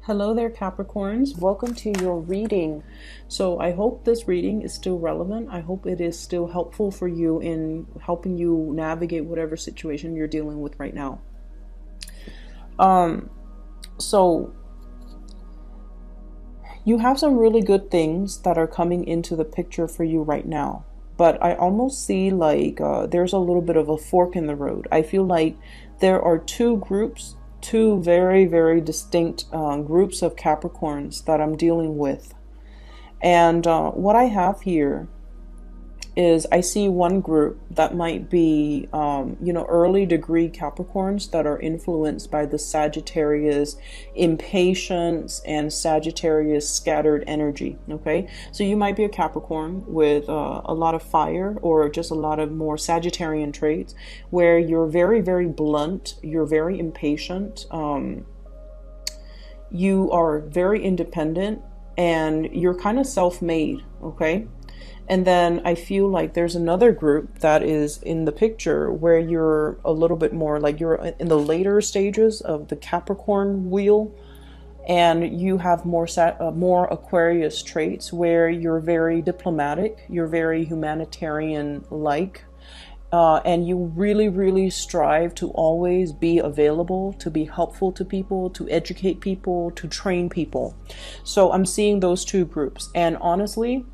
Hello there, Capricorns. Welcome to your reading. So I hope this reading is still relevant. I hope it is still helpful for you in helping you navigate whatever situation you're dealing with right now. So you have some really good things that are coming into the picture for you right now. But I almost see like there's a little bit of a fork in the road. I feel like there are two very, very distinct groups of Capricorns that I'm dealing with. And what I have here is I see one group that might be, early degree Capricorns that are influenced by the Sagittarius impatience and Sagittarius scattered energy. Okay, so you might be a Capricorn with a lot of fire or just a lot of more Sagittarian traits where you're very, very blunt, you're very impatient, you are very independent, and you're kind of self-made. Okay. And then I feel like there's another group that is in the picture where you're a little bit more like you're in the later stages of the Capricorn wheel, and you have more Aquarius traits where you're very diplomatic, you're very humanitarian-like, and you really, really strive to always be available, to be helpful to people, to educate people, to train people. So I'm seeing those two groups, and honestly,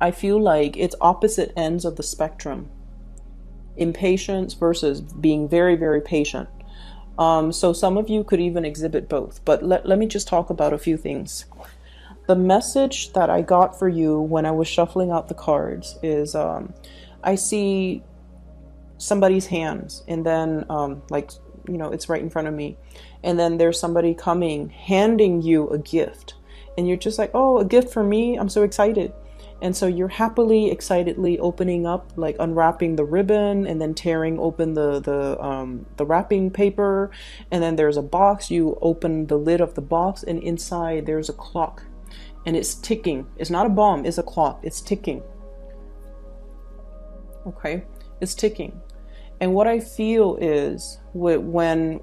I feel like it's opposite ends of the spectrum. Impatience versus being very, very patient. So some of you could even exhibit both. But let me just talk about a few things. The message that I got for you when I was shuffling out the cards is I see somebody's hands, and then it's right in front of me. And then there's somebody coming, handing you a gift. And you're just like, oh, a gift for me? I'm so excited. And so you're happily, excitedly opening up, like unwrapping the ribbon and then tearing open the wrapping paper. And then there's a box. You open the lid of the box, and inside there's a clock, and it's ticking. It's not a bomb, it's a clock. It's ticking. Okay, it's ticking. And what I feel is when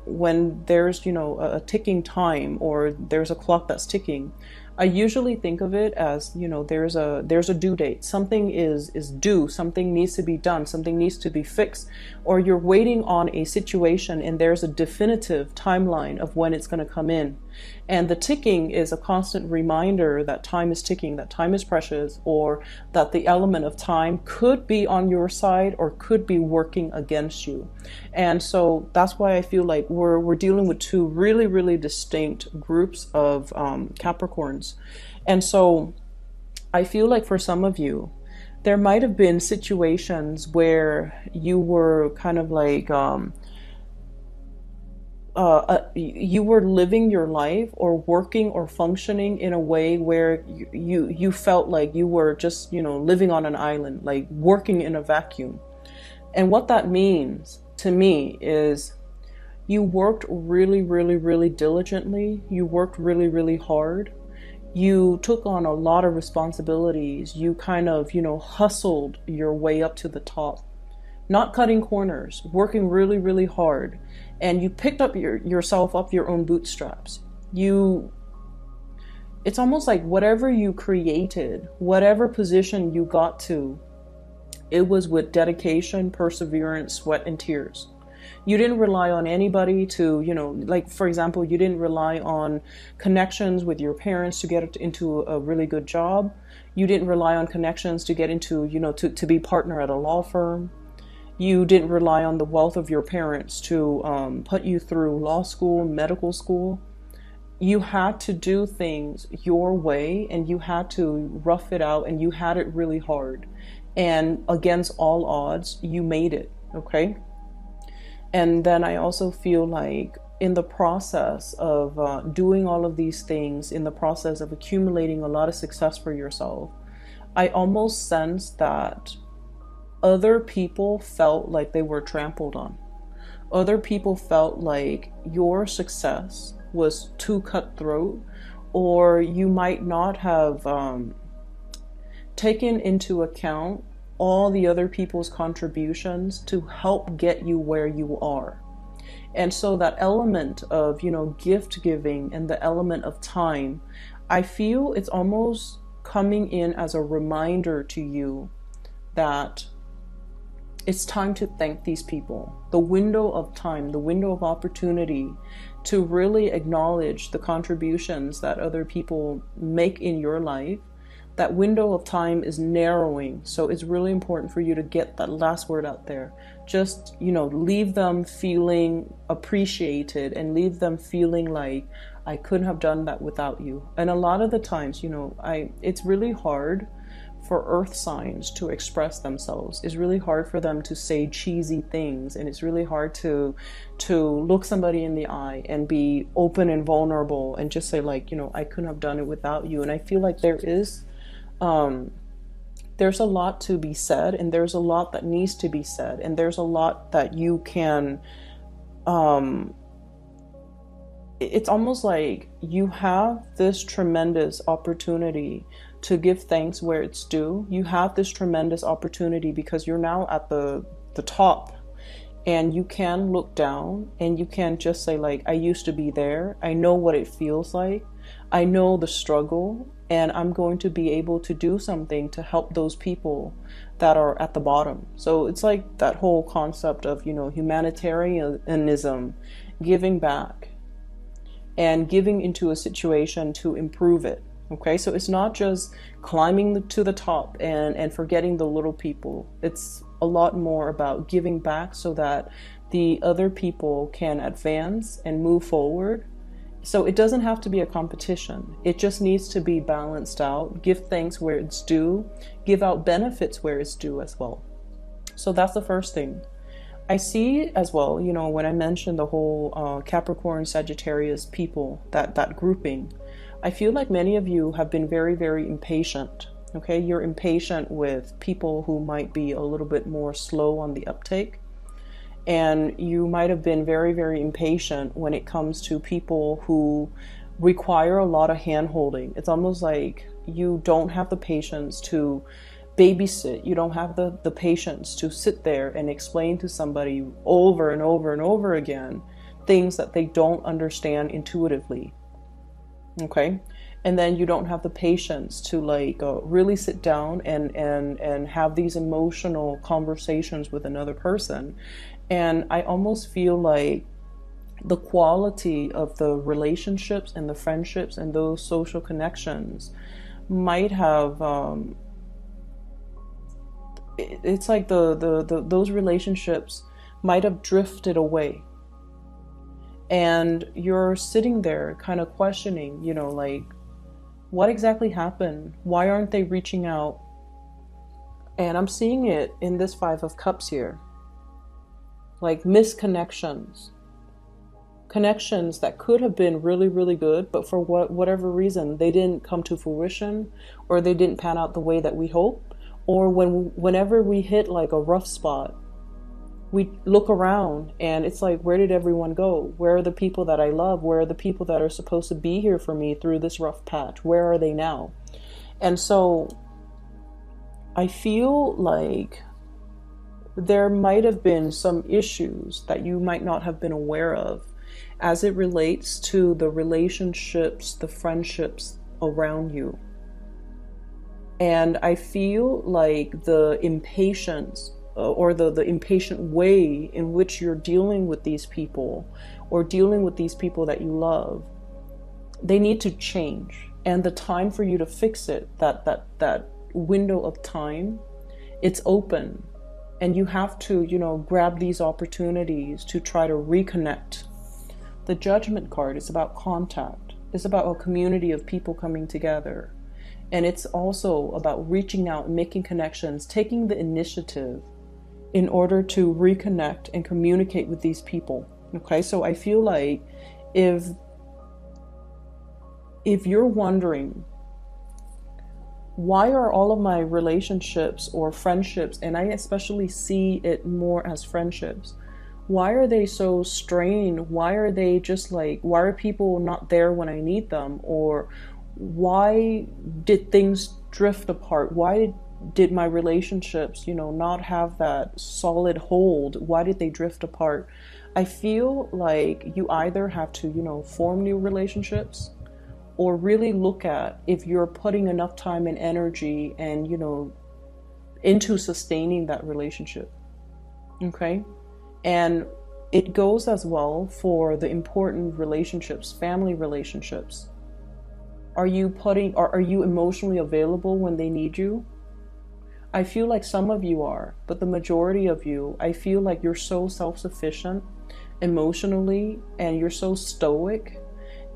there's, a ticking time, or there's a clock that's ticking, I usually think of it as, there's a due date. Something is due, something needs to be done, something needs to be fixed, or you're waiting on a situation and there's a definitive timeline of when it's going to come in. And the ticking is a constant reminder that time is ticking, that time is precious, or that the element of time could be on your side or could be working against you. And so that's why I feel like we're dealing with two really, really distinct groups of Capricorns. And so I feel like for some of you, there might have been situations where you were kind of like you were living your life or working or functioning in a way where you felt like you were just, living on an island, like working in a vacuum. And what that means to me is you worked really, really, really diligently. You worked really, really hard. You took on a lot of responsibilities. You kind of, hustled your way up to the top, not cutting corners, working really, really hard. And you picked up yourself up your own bootstraps. It's almost like whatever you created, whatever position you got to, it was with dedication, perseverance, sweat, and tears. You didn't rely on anybody to, like, for example, you didn't rely on connections with your parents to get into a really good job. You didn't rely on connections to get into, to be partner at a law firm. You didn't rely on the wealth of your parents to put you through law school, medical school. You had to do things your way, and you had to rough it out, and you had it really hard. And against all odds, you made it, okay? And then I also feel like in the process of doing all of these things, in the process of accumulating a lot of success for yourself, I almost sense that other people felt like they were trampled on. Other people felt like your success was too cutthroat, or you might not have taken into account all the other people's contributions to help get you where you are. And so that element of, gift giving and the element of time, I feel it's almost coming in as a reminder to you that it's time to thank these people. The window of time, the window of opportunity to really acknowledge the contributions that other people make in your life, that window of time is narrowing. So it's really important for you to get that last word out there. Just, leave them feeling appreciated and leave them feeling like, I couldn't have done that without you. And a lot of the times, it's really hard for earth signs to express themselves. It's really hard for them to say cheesy things, and it's really hard to look somebody in the eye and be open and vulnerable and just say like, I couldn't have done it without you. And I feel like there's a lot to be said, and there's a lot that needs to be said, and there's a lot that you can it's almost like you have this tremendous opportunity to give thanks where it's due. You have this tremendous opportunity because you're now at the top, and you can look down and you can just say like, I used to be there. I know what it feels like. I know the struggle, and I'm going to be able to do something to help those people that are at the bottom. So it's like that whole concept of, humanitarianism, giving back and giving into a situation to improve it. Okay, so it's not just climbing to the top and forgetting the little people. It's a lot more about giving back so that the other people can advance and move forward. So it doesn't have to be a competition. It just needs to be balanced out. Give thanks where it's due. Give out benefits where it's due as well. So that's the first thing. I see as well, when I mentioned the whole Capricorn, Sagittarius people, that grouping, I feel like many of you have been very, very impatient. Okay, you're impatient with people who might be a little bit more slow on the uptake. And you might have been very, very impatient when it comes to people who require a lot of hand-holding. It's almost like you don't have the patience to babysit. You don't have the patience to sit there and explain to somebody over and over and over again things that they don't understand intuitively. Okay? And then you don't have the patience to really sit down and have these emotional conversations with another person. And I almost feel like the quality of the relationships and the friendships and those social connections might have it's like those relationships might have drifted away, and you're sitting there kind of questioning, what exactly happened? Why aren't they reaching out? And I'm seeing it in this Five of Cups here, like misconnections, connections that could have been really, really good, but for whatever reason, they didn't come to fruition, or they didn't pan out the way that we hoped. Or whenever we hit like a rough spot, we look around and it's like, where did everyone go? Where are the people that I love? Where are the people that are supposed to be here for me through this rough patch? Where are they now? And so I feel like there might have been some issues that you might not have been aware of as it relates to the relationships, the friendships around you. And I feel like the impatience or the impatient way in which you're dealing with these people or dealing with these people that you love, they need to change. And the time for you to fix it, that window of time, it's open. And you have to, grab these opportunities to try to reconnect. The Judgment card is about contact. It's about a community of people coming together. And it's also about reaching out, making connections, taking the initiative in order to reconnect and communicate with these people. Okay, so I feel like if you're wondering, why are all of my relationships or friendships, and I especially see it more as friendships, why are they so strained? Why are they just like, why are people not there when I need them? Or why did things drift apart? Why did my relationships, not have that solid hold? Why did they drift apart? I feel like you either have to, form new relationships, or really look at if you're putting enough time and energy and, into sustaining that relationship. Okay? And it goes as well for the important relationships, family relationships. Are you emotionally available when they need you? I feel like some of you are, but the majority of you, I feel like you're so self-sufficient emotionally, and you're so stoic,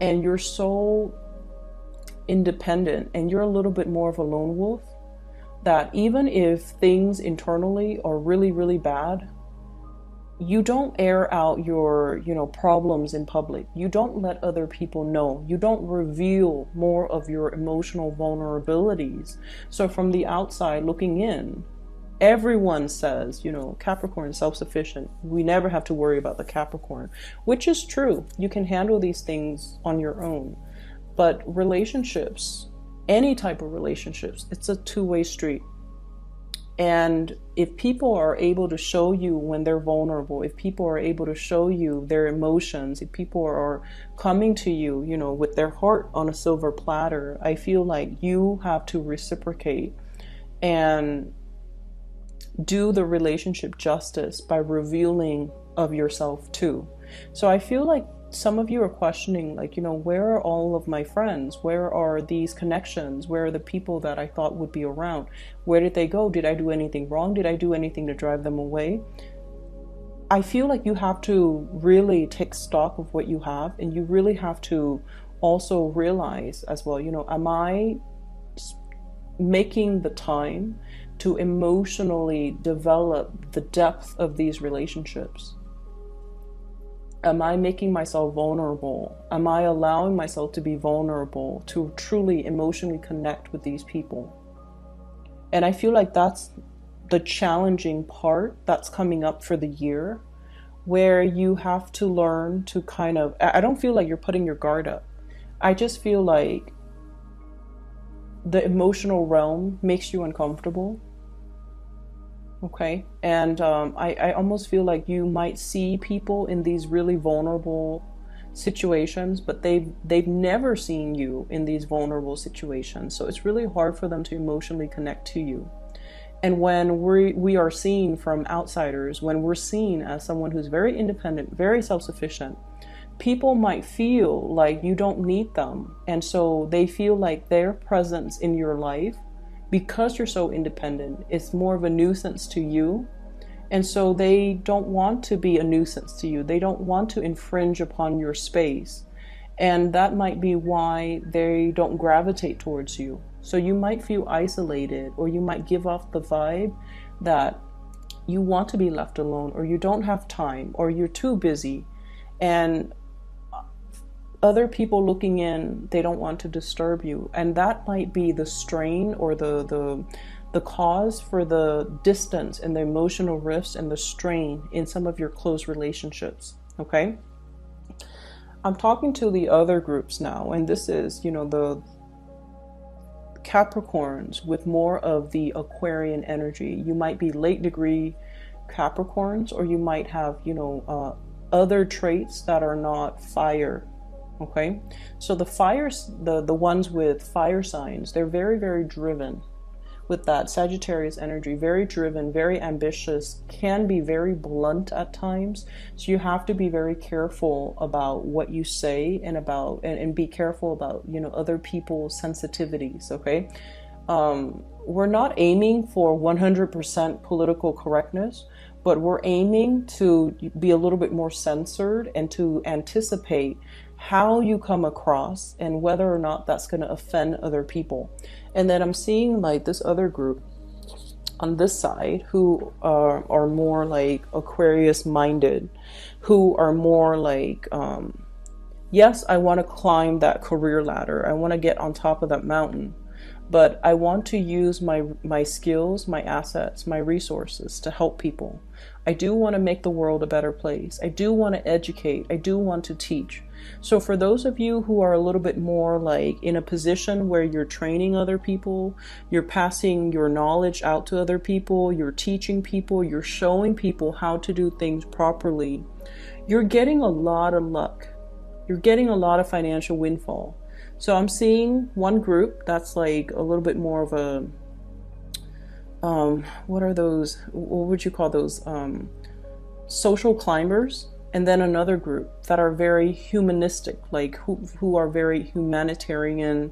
and you're so independent, and you're a little bit more of a lone wolf, that even if things internally are really, really bad, you don't air out your, problems in public. You don't let other people know. You don't reveal more of your emotional vulnerabilities. So from the outside looking in, everyone says, Capricorn is self-sufficient. We never have to worry about the Capricorn, which is true. You can handle these things on your own. But relationships, any type of relationships, it's a two-way street. And if people are able to show you when they're vulnerable, if people are able to show you their emotions, if people are coming to you, with their heart on a silver platter, I feel like you have to reciprocate and do the relationship justice by revealing of yourself too. So I feel like some of you are questioning, like, where are all of my friends? Where are these connections? Where are the people that I thought would be around? Where did they go? Did I do anything wrong? Did I do anything to drive them away? I feel like you have to really take stock of what you have, and you really have to also realize as well, am I making the time to emotionally develop the depth of these relationships? Am I making myself vulnerable? Am I allowing myself to be vulnerable, to truly emotionally connect with these people? And I feel like that's the challenging part that's coming up for the year, where you have to learn to I don't feel like you're putting your guard up. I just feel like the emotional realm makes you uncomfortable. Okay, and I almost feel like you might see people in these really vulnerable situations, but they've never seen you in these vulnerable situations. So it's really hard for them to emotionally connect to you. And when we are seen from outsiders, when we're seen as someone who's very independent, very self-sufficient, people might feel like you don't need them. And so they feel like their presence in your life, because you're so independent, it's more of a nuisance to you. And so they don't want to be a nuisance to you. They don't want to infringe upon your space. And that might be why they don't gravitate towards you. So you might feel isolated, or you might give off the vibe that you want to be left alone, or you don't have time, or you're too busy. And other people looking in, they don't want to disturb you. And that might be the strain, or the cause for the distance and the emotional rifts and the strain in some of your close relationships. Okay? I'm talking to the other groups now, and this is, the Capricorns with more of the Aquarian energy. You might be late degree Capricorns, or you might have, other traits that are not fire. Okay, so the fires, the ones with fire signs, they're very, very driven with that Sagittarius energy, very driven, very ambitious, can be very blunt at times. So you have to be very careful about what you say, and be careful about, other people's sensitivities. Okay, we're not aiming for 100% political correctness, but we're aiming to be a little bit more censored and to anticipate how you come across and whether or not that's going to offend other people. And then I'm seeing like this other group on this side who are more like Aquarius minded, who are more like, yes, I want to climb that career ladder. I want to get on top of that mountain, but I want to use my skills, my assets, my resources to help people. I do want to make the world a better place. I do want to educate. I do want to teach. So for those of you who are a little bit more like in a position where you're training other people, you're passing your knowledge out to other people, you're teaching people, you're showing people how to do things properly, you're getting a lot of luck. You're getting a lot of financial windfall. So I'm seeing one group that's like a little bit more of a, what are those, what would you call those, social climbers, and then another group that are very humanistic, like who are very humanitarian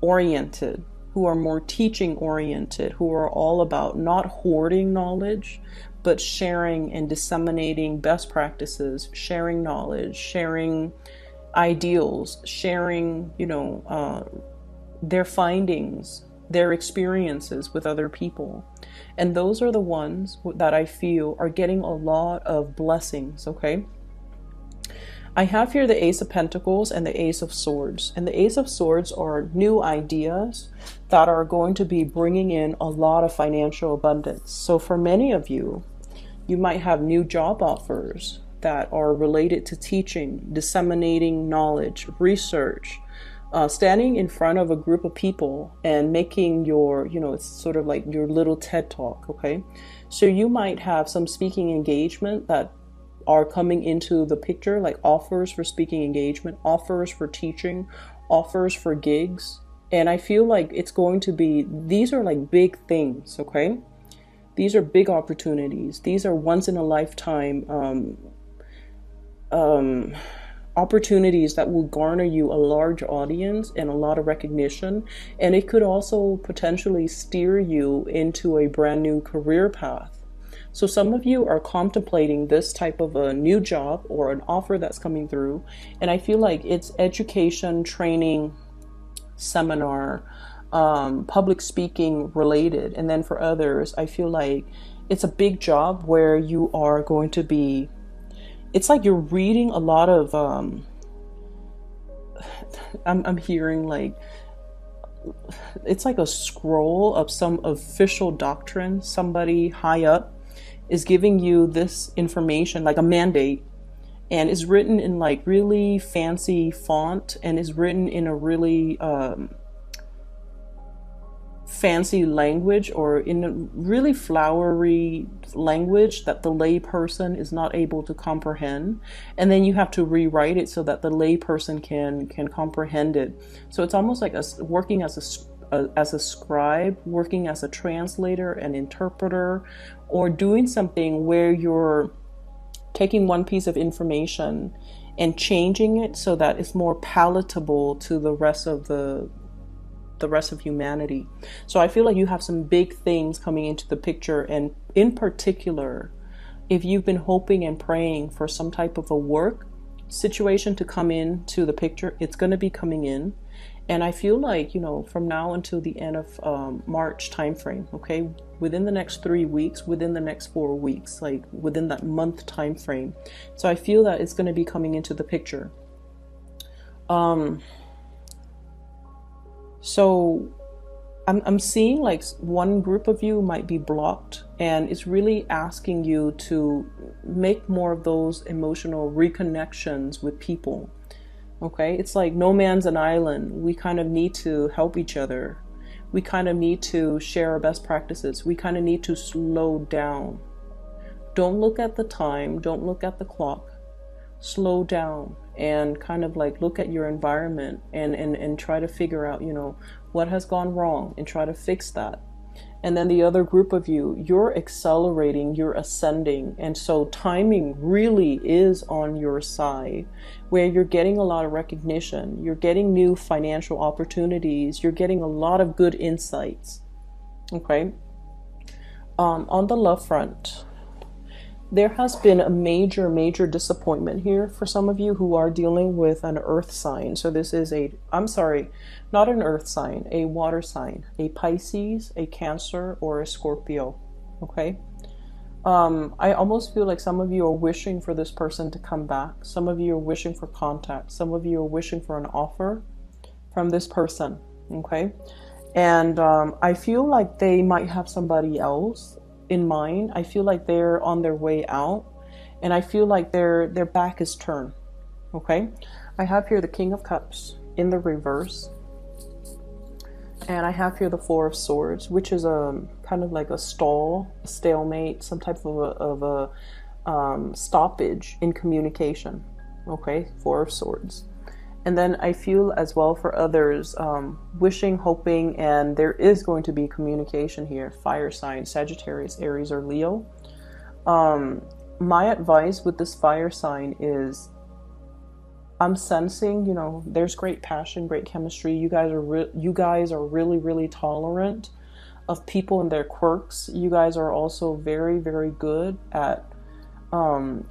oriented, who are more teaching oriented, who are all about not hoarding knowledge, but sharing and disseminating best practices, sharing knowledge, sharing ideals, sharing, their findings, their experiences with other people. And those are the ones that I feel are getting a lot of blessings, okay? I have here the Ace of Pentacles and the Ace of Swords. And the Ace of Swords are new ideas that are going to be bringing in a lot of financial abundance. So for many of you, you might have new job offers that are related to teaching, disseminating knowledge, research, standing in front of a group of people and making your, it's sort of like your little TED talk, okay? So you might have some speaking engagement that are coming into the picture, like offers for speaking engagement, offers for teaching, offers for gigs. And I feel like it's going to be, these are like big things, okay? These are big opportunities. These are once in a lifetime opportunities that will garner you a large audience and a lot of recognition. And it could also potentially steer you into a brand new career path. So some of you are contemplating this type of a new job or an offer that's coming through. And I feel like it's education, training, seminar, public speaking related. And then for others, I feel like it's a big job where you are going to be, it's like you're reading a lot of, I'm hearing like, it's like a scroll of some official doctrine. Somebody high up is giving you this information, like a mandate, and is written in like really fancy font and is written in a really fancy language, or in a really flowery language that the lay person is not able to comprehend. And then you have to rewrite it so that the lay person can comprehend it. So it's almost like working as a scribe, working as a translator, an interpreter, or doing something where you're taking one piece of information and changing it so that it's more palatable to the rest of humanity. So I feel like you have some big things coming into the picture. And in particular, if you've been hoping and praying for some type of a work situation to come into the picture, it's going to be coming in. And I feel like, from now until the end of March timeframe, okay, within the next 3 weeks, within the next 4 weeks, like within that month timeframe. So I feel that it's going to be coming into the picture. So I'm seeing like one group of you might be blocked, and it's really asking you to make more of those emotional reconnections with people. Okay, it's like no man's an island. We kind of need to help each other. We kind of need to share our best practices. We kind of need to slow down. Don't look at the time. Don't look at the clock. Slow down and kind of like look at your environment and try to figure out, what has gone wrong and try to fix that. And then the other group of you, you're accelerating, you're ascending. And so timing really is on your side, where you're getting a lot of recognition. You're getting new financial opportunities. You're getting a lot of good insights. Okay. On the love front, there has been a major disappointment here for some of you who are dealing with an earth sign. So this is not an earth sign, a water sign, a Pisces, a Cancer, or a Scorpio. Okay. I almost feel like some of you are wishing for this person to come back. Some of you are wishing for contact. Some of you are wishing for an offer from this person. Okay. And I feel like they might have somebody else in mind. I feel like they're on their way out, and I feel like their back is turned. Okay. I have here the King of Cups in the reverse, and I have here the Four of Swords, which is a kind of like a stalemate, some type of stoppage in communication. Okay, Four of Swords. And then I feel as well for others, wishing, hoping, and there is going to be communication here. Fire sign, Sagittarius, Aries, or Leo. My advice with this fire sign is, I'm sensing, you know, there's great passion, great chemistry. You guys are really, really tolerant of people and their quirks. You guys are also very, very good at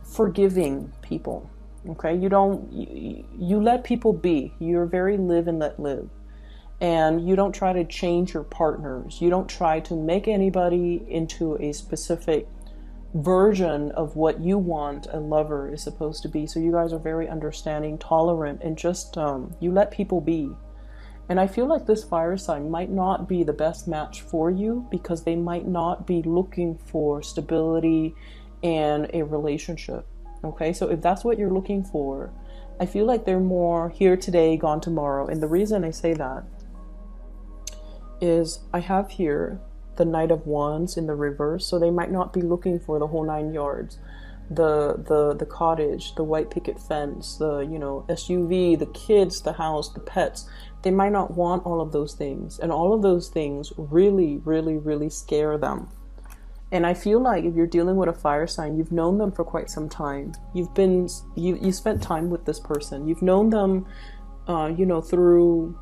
forgiving people. Okay, you let people be. You're very live and let live. And you don't try to change your partners. You don't try to make anybody into a specific version of what you want a lover is supposed to be. So you guys are very understanding, tolerant, and just you let people be. And I feel like this fire sign might not be the best match for you because they might not be looking for stability and a relationship. Okay, so if that's what you're looking for, I feel like they're more here today, gone tomorrow. And the reason I say that is I have here the Knight of Wands in the reverse, so they might not be looking for the whole 9 yards. The cottage, the white picket fence, the, you know, SUV, the kids, the house, the pets. They might not want all of those things. And all of those things really, really, really scare them. And I feel like if you're dealing with a fire sign, you've known them for quite some time. You spent time with this person. You've known them, you know, through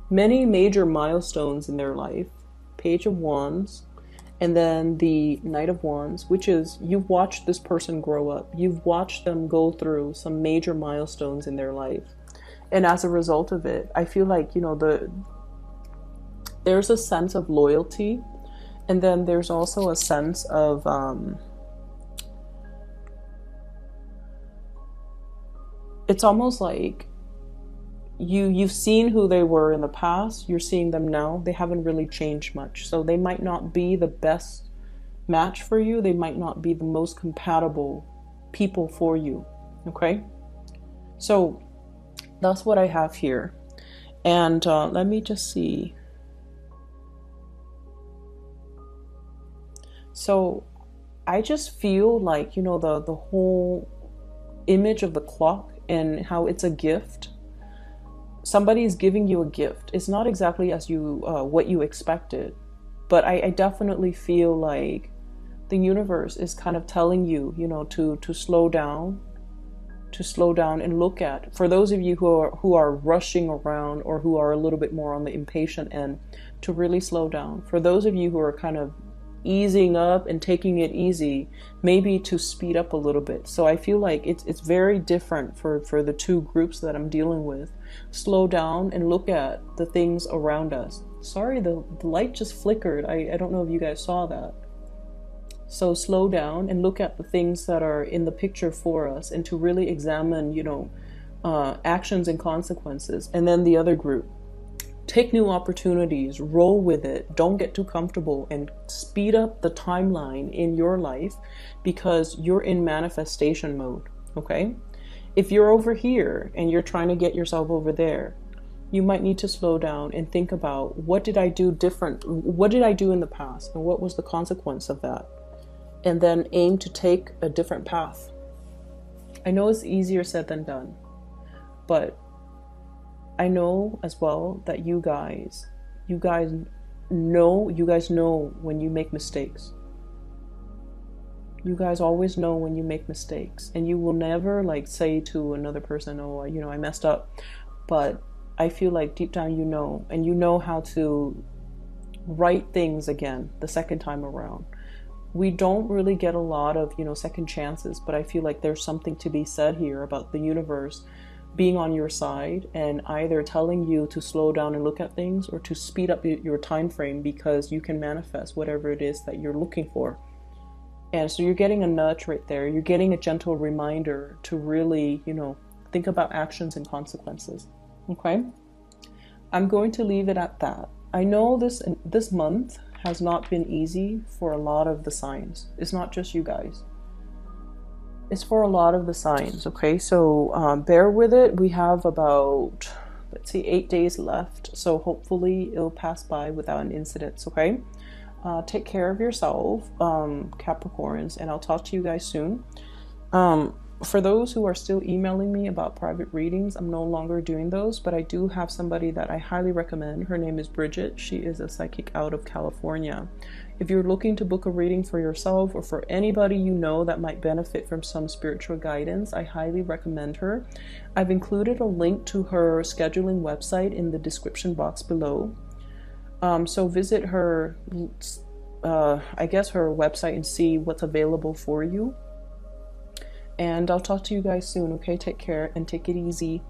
many major milestones in their life. Page of Wands, and then the Knight of Wands, which is you've watched this person grow up. You've watched them go through some major milestones in their life. And as a result of it, I feel like, you know, there's a sense of loyalty. And then there's also a sense of it's almost like you've seen who they were in the past, you're seeing them now. They haven't really changed much. So they might not be the best match for you. They might not be the most compatible people for you. Okay? So that's what I have here. And let me just see. So I just feel like, you know, the whole image of the clock and how it's a gift. Somebody is giving you a gift. It's not exactly as you what you expected, but I definitely feel like the universe is kind of telling you, you know, to slow down, and look at. For those of you who are rushing around or who are a little bit more on the impatient end, to really slow down. For those of you who are kind of easing up and taking it easy, maybe to speed up a little bit. So I feel like it's very different for the two groups that I'm dealing with. Slow down and look at the things around us. Sorry, the light just flickered. I don't know if you guys saw that. So slow down and look at the things that are in the picture for us, and to really examine, you know, actions and consequences. And then the other group, take new opportunities, roll with it, don't get too comfortable, and speed up the timeline in your life because you're in manifestation mode, okay? If you're over here and you're trying to get yourself over there, you might need to slow down and think about, what did I do different? What did I do in the past? And what was the consequence of that? And then aim to take a different path. I know it's easier said than done, but I know as well that you guys know when you make mistakes. You guys always know when you make mistakes, and you will never like say to another person, oh, you know, I messed up. But I feel like deep down you know, and you know how to right things again the second time around. We don't really get a lot of, you know, second chances, but I feel like there's something to be said here about the universe being on your side and either telling you to slow down and look at things, or to speed up your time frame because you can manifest whatever it is that you're looking for. And so you're getting a nudge right there. You're getting a gentle reminder to really, you know, think about actions and consequences. Okay? I'm going to leave it at that. I know this month has not been easy for a lot of the signs. It's not just you guys. It's for a lot of the signs, okay? So bear with it. We have about, let's see, 8 days left. So hopefully it'll pass by without an incident, okay? Take care of yourself, Capricorns, and I'll talk to you guys soon. For those who are still emailing me about private readings, I'm no longer doing those, but I do have somebody that I highly recommend. Her name is Bridget. She is a psychic out of California. If you're looking to book a reading for yourself or for anybody you know that might benefit from some spiritual guidance, I highly recommend her. I've included a link to her scheduling website in the description box below. So visit her, I guess her website, and see what's available for you. And I'll talk to you guys soon, okay? Take care and take it easy.